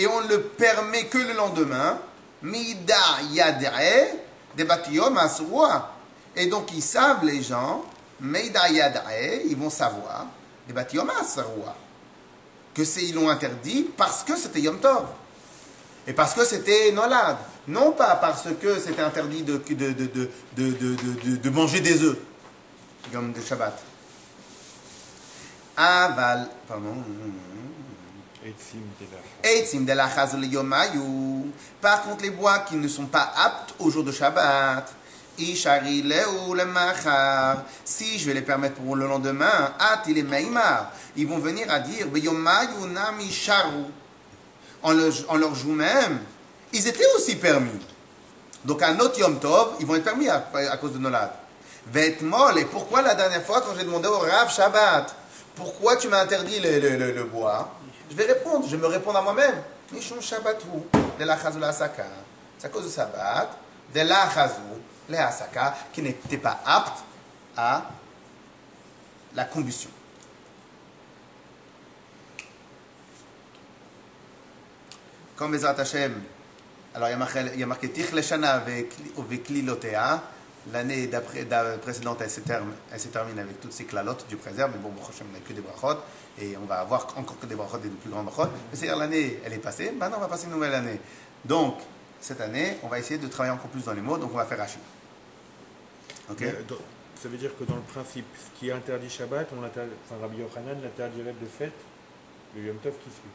et on ne le permet que le lendemain, mida yadre de batiyom asroa. Et donc ils savent les gens, mida yadre, ils vont savoir, de batiyom asroa, que ils l'ont interdit parce que c'était Yom Tov. Et parce que c'était Nolad. Non pas parce que c'était interdit de manger des œufs, comme de Shabbat. Aval, pardon. Eitzim de la chazol yomayu. Par contre, les bois qui ne sont pas aptes au jour de Shabbat, ishari leu le machar. Si je vais les permettre pour le lendemain, at il est meimar. Ils vont venir à dire, yomayu nami sharu. On leur joue même. Ils étaient aussi permis. Donc, un autre Yom Tov, ils vont être permis à cause de Nolad. Vêtemol, et pourquoi la dernière fois, quand j'ai demandé au Rav Shabbat, pourquoi tu m'as interdit le bois? Je vais répondre, je vais me répondre à moi-même. Mishum Shabbatou, de la chazou la asaka. C'est à cause de Shabbat, de la chazou, la asaka, qui n'était pas apte à la combustion. Comme Bezrat Hashem, alors il y a marqué Tichle Shana avec Klilotea. L'année précédente, elle se termine avec toutes ces clalotes, Dieu préserve, mais bon, Hashem, on n'a que des brachot, et on va avoir encore que des brachot, des plus grandes brachot. Mais c'est-à-dire l'année, elle est passée, maintenant on va passer une nouvelle année. Donc, cette année, on va essayer de travailler encore plus dans les mots, donc on va faire Rashi. Ok. Ça veut dire que dans le principe, ce qui est interdit Shabbat, Rabbi Yochanan l'interdirait de fait le Yom Tov qui suit.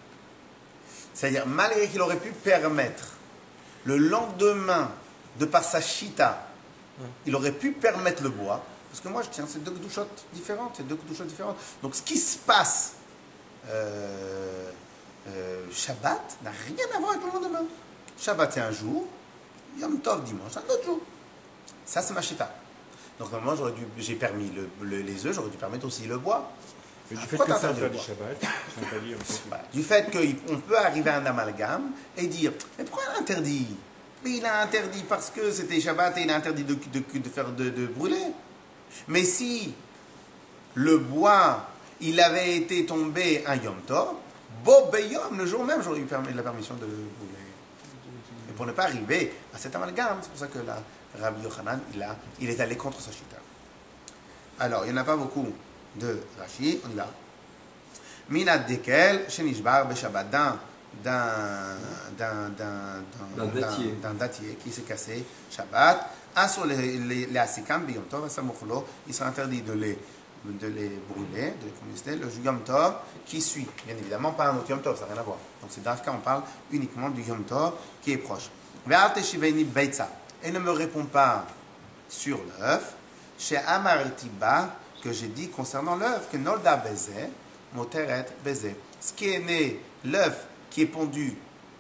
C'est-à-dire, malgré qu'il aurait pu permettre le lendemain, de par sa chita, il aurait pu permettre le bois, parce que moi je tiens, c'est deux douchottes différentes, Donc ce qui se passe Shabbat n'a rien à voir avec le lendemain. Shabbat c'est un jour, Yom Tov dimanche, c'est un autre jour. Ça c'est ma chita. Donc normalement j'ai permis les œufs, j'aurais dû permettre aussi le bois. Mais du fait que c'est interdit Shabbat, c'est interdit Yom Tov. Du fait qu'on peut arriver à un amalgame et dire, mais pourquoi il a interdit? Mais il a interdit parce que c'était Shabbat et il a interdit de brûler. Mais si le bois, il avait été tombé un Yom Tov, Bobeyom, le jour même, j'aurais eu la permission de le brûler. Et pour ne pas arriver à cet amalgame, c'est pour ça que là, Rabbi Yochanan, il est allé contre sa chita. Alors, il n'y en a pas beaucoup de Rashi, on y va. Minad dekel, shenishbar beshabbat, d'un dattier qui s'est cassé Shabbat, sur les asikam b'yom tov, il sera interdit de les brûler, de les combuster, le Yom Tov qui suit. Bien évidemment, pas un autre Yom Tov, ça n'a rien à voir. Donc c'est dans ce cas, on parle uniquement du Yom Tov qui est proche. Et ne me réponds pas sur l'œuf, chez Amartiba, que j'ai dit concernant l'œuf, que Nolda Bezé, Moteret Bezé. Ce qui est né, l'œuf qui est pondu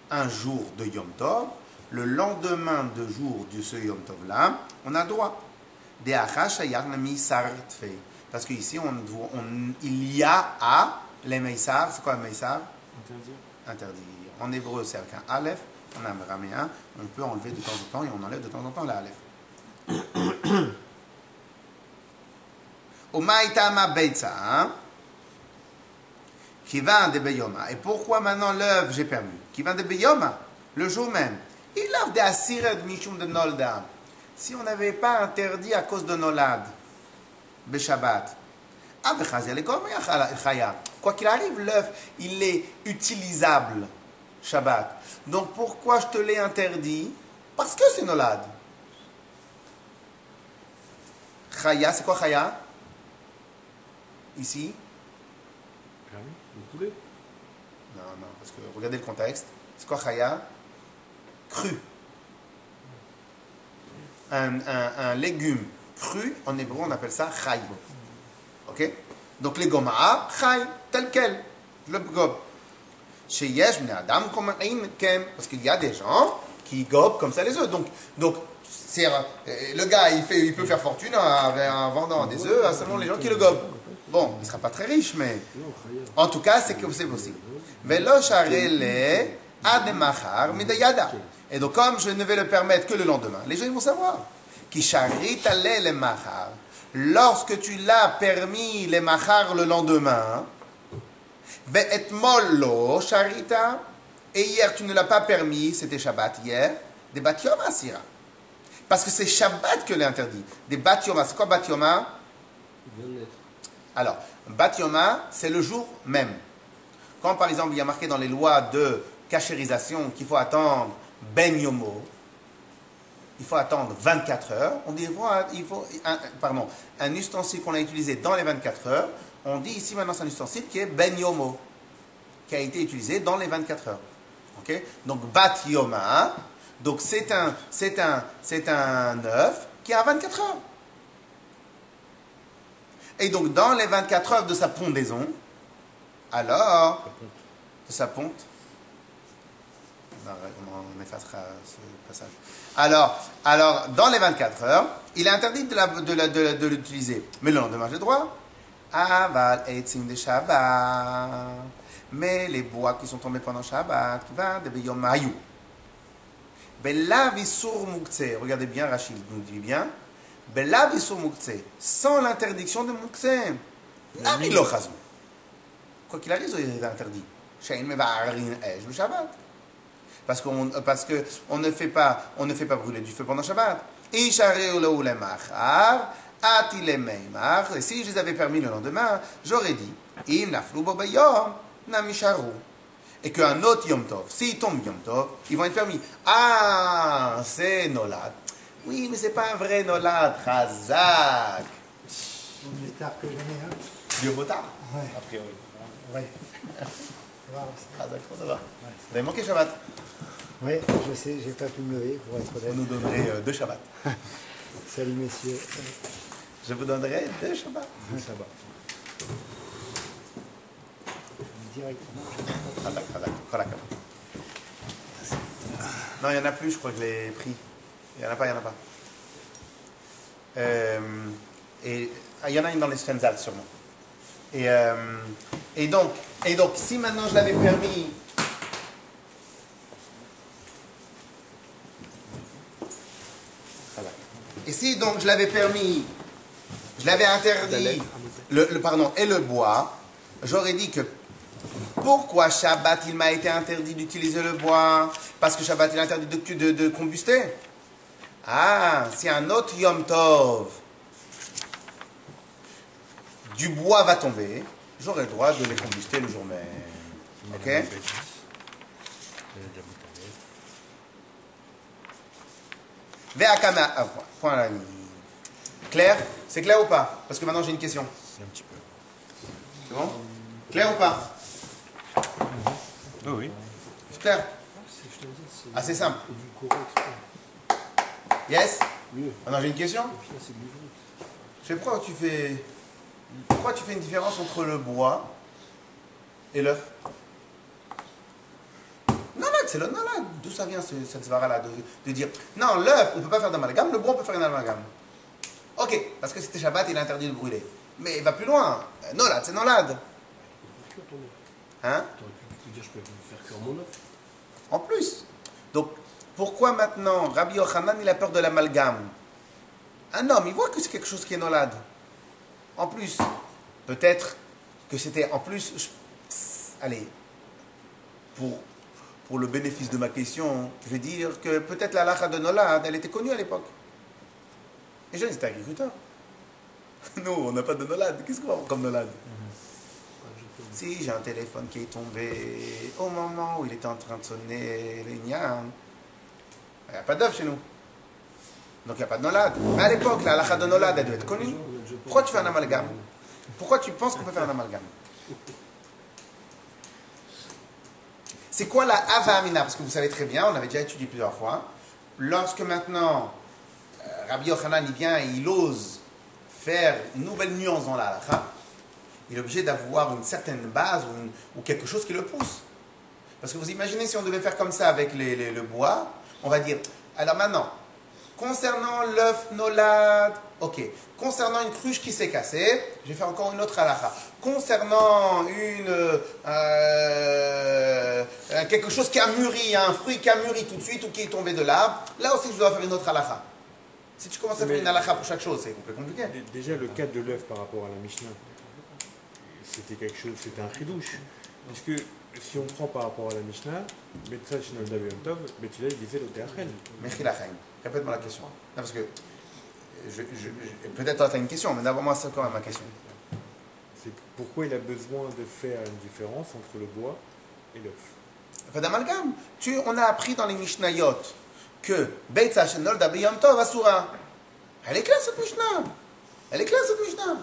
un jour de Yom Tov, le lendemain de jour de ce Yom Tov là, on a le droit. Parce qu'ici, il y a à les Meissar. C'est quoi un Meissar? Interdit. En hébreu, c'est avec un Aleph. En araméen, on peut enlever de temps en temps et on enlève de temps en temps l'Aleph. Omaïtama Beitza. Qui va de Beyoma. Et pourquoi maintenant l'œuvre j'ai permis? Qui va de Beyoma, le jour même. Il a de Asired Mishum de Nolda. Si on n'avait pas interdit à cause de Nolad, Beshabbat, quoi qu'il arrive, l'œuf, il est utilisable, Shabbat. Donc pourquoi je te l'ai interdit? Parce que c'est Nolad. Chaya, c'est quoi Chaya? Ici? Le poulet? Non, parce que regardez le contexte. C'est quoi Chaya? Cru. Un légume cru, en hébreu, on appelle ça Chay. Ok? Donc les goma'a, Chay, tel quel. Le gob. Chez Yesh, Adam, comme un parce qu'il y a des gens qui gobent comme ça les œufs. Donc c'est, le gars, il peut faire fortune en vendant des œufs à seulement les gens qui le gobent. Bon, il ne sera pas très riche, mais en tout cas, c'est possible. Et donc, comme je ne vais le permettre que le lendemain, les gens ils vont savoir. Lorsque tu l'as permis les machar le lendemain, Et hier, tu ne l'as pas permis, c'était Shabbat hier, des Bat Yom Asira. Parce que c'est Shabbat que l'interdit. Des Bat Yoma. C'est quoi Bat Yoma? Alors, Bat Yoma, c'est le jour même. Quand par exemple, il y a marqué dans les lois de cachérisation qu'il faut attendre Ben Yomo, il faut attendre 24 heures, on dit un ustensile qu'on a utilisé dans les 24 heures, on dit ici maintenant c'est un ustensile qui est Ben Yomo, qui a été utilisé dans les 24 heures. Okay? Donc Bat Yoma, donc c'est un œuf qui a 24 heures. Et donc dans les 24 heures de sa pondaison, alors, sa ponte, on effacera ce passage. Alors, dans les 24 heures, il est interdit de l'utiliser. Mais le lendemain, j'ai le droit. Aval etzim de Shabbat. Mais les bois qui sont tombés pendant Shabbat, va de Beyom Mayu. Bella visur muktzeh. Regardez bien, Rachid nous dit bien. Bella visur muktzeh. Sans l'interdiction de muktzeh. La milochazou. Quoi qu'il arrive, il est interdit. Parce qu'on ne fait pas brûler du feu pendant Shabbat. Et si je les avais permis le lendemain, j'aurais dit et qu'un autre Yom Tov, s'il tombe Yom Tov, ils vont être permis. Ah, c'est Nolad. Oui, mais c'est pas un vrai Nolad, Chazak. On est tard que jamais, hein. Dieu motard. Ouais. A priori. Ouais. Chazak, comment ça va? Vous avez manqué Shabbat? Oui, je sais, j'ai pas pu me lever pour être honnête. Vous nous donnerez 2 Shabbats. Salut messieurs. Je vous donnerai 2 Shabbats. Ça va. Directement. Chazak, Chazak. Non, il n'y en a plus, je crois que je l'ai pris. Il n'y en a pas. Et il y en a une dans les Strenzal sûrement. Et donc, si maintenant je l'avais permis, et si donc je l'avais permis, je l'avais interdit, et le bois, j'aurais dit que pourquoi Shabbat il m'a été interdit d'utiliser le bois? Parce que Shabbat il est interdit de combuster. Ah, si un autre Yom Tov, du bois va tomber, j'aurai le droit de les combuster le jour même. Ok? Point là. Clair? C'est clair ou pas? Parce que maintenant j'ai une question. Un petit peu. C'est bon? Clair ou pas? Oui. C'est clair? Assez simple. Yes? Maintenant j'ai une question. Je sais pourquoi tu fais une différence entre le bois et l'œuf? Nolad, c'est le nolad. D'où ça vient cette svara-là de dire non, l'œuf, on ne peut pas faire d'amalgame, le bois, on peut faire un amalgame. Ok, parce que c'était Shabbat, il est interdit de brûler. Mais il va plus loin. Nolad, c'est nolad. Hein? T'aurais pu dire, je peux faire cuire mon œuf. En plus. Donc, pourquoi maintenant Rabbi Yochanan, il a peur de l'amalgame? Un homme, il voit que c'est quelque chose qui est nolad. En plus, peut-être que c'était en plus. Allez, pour le bénéfice de ma question, je vais dire que peut-être la lacha de nolad, elle était connue à l'époque. Les gens, ils étaient agriculteurs. Nous, on n'a pas de nolad. Qu'est-ce qu'on va avoir comme nolad? Si j'ai un téléphone qui est tombé au moment où il était en train de sonner les gnanes, il n'y a pas d'œuf chez nous. Donc il n'y a pas de nolad. Mais à l'époque, la halakha de nolad, elle devait être connue. Pourquoi tu fais un amalgame? Pourquoi tu penses qu'on peut faire un amalgame? C'est quoi la Hava Amina? Parce que vous savez très bien, on avait déjà étudié plusieurs fois. Lorsque maintenant, Rabbi Yochanan, il vient et il ose faire une nouvelle nuance dans la halakha, il est obligé d'avoir une certaine base ou quelque chose qui le pousse. Parce que vous imaginez si on devait faire comme ça avec le bois, on va dire, alors maintenant, concernant l'œuf nolad, ok. Concernant une cruche qui s'est cassée, je vais faire encore une autre halakha. Concernant quelque chose qui a mûri, un fruit qui a mûri tout de suite ou qui est tombé de l'arbre, là aussi je dois faire une autre halakha. Si tu commences à faire une halakha pour chaque chose, c'est un peu compliqué. Déjà, le cas de l'œuf par rapport à la Mishnah, c'était quelque chose, c'était un chidouche. Puisque si on prend par rapport à la Mishnah, Betsa Shinol Dav Yom Tov, Betila il disait l'Oter Chen. Mechilachaim. Répète-moi la question. Non, parce que peut-être tu as une question, mais d'abord moi c'est quand même ma question. C'est pourquoi il a besoin de faire une différence entre le bois et l'œuf. Pas d'amalgame. On a appris dans les Mishnayot que Betsa Shenol Dav Yom Tov Asura. Elle est claire cette Mishnah. Elle est claire cette Mishnah.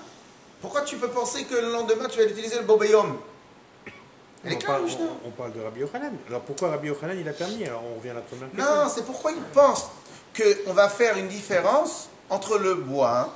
Pourquoi tu peux penser que le lendemain tu vas utiliser le Bobeyom? Elle est claire la Mishnah. On parle de Rabbi Yochanan. Alors pourquoi Rabbi Yochanan il a permis? Alors on revient à la première question. Non, c'est pourquoi il pense qu'on va faire une différence entre le bois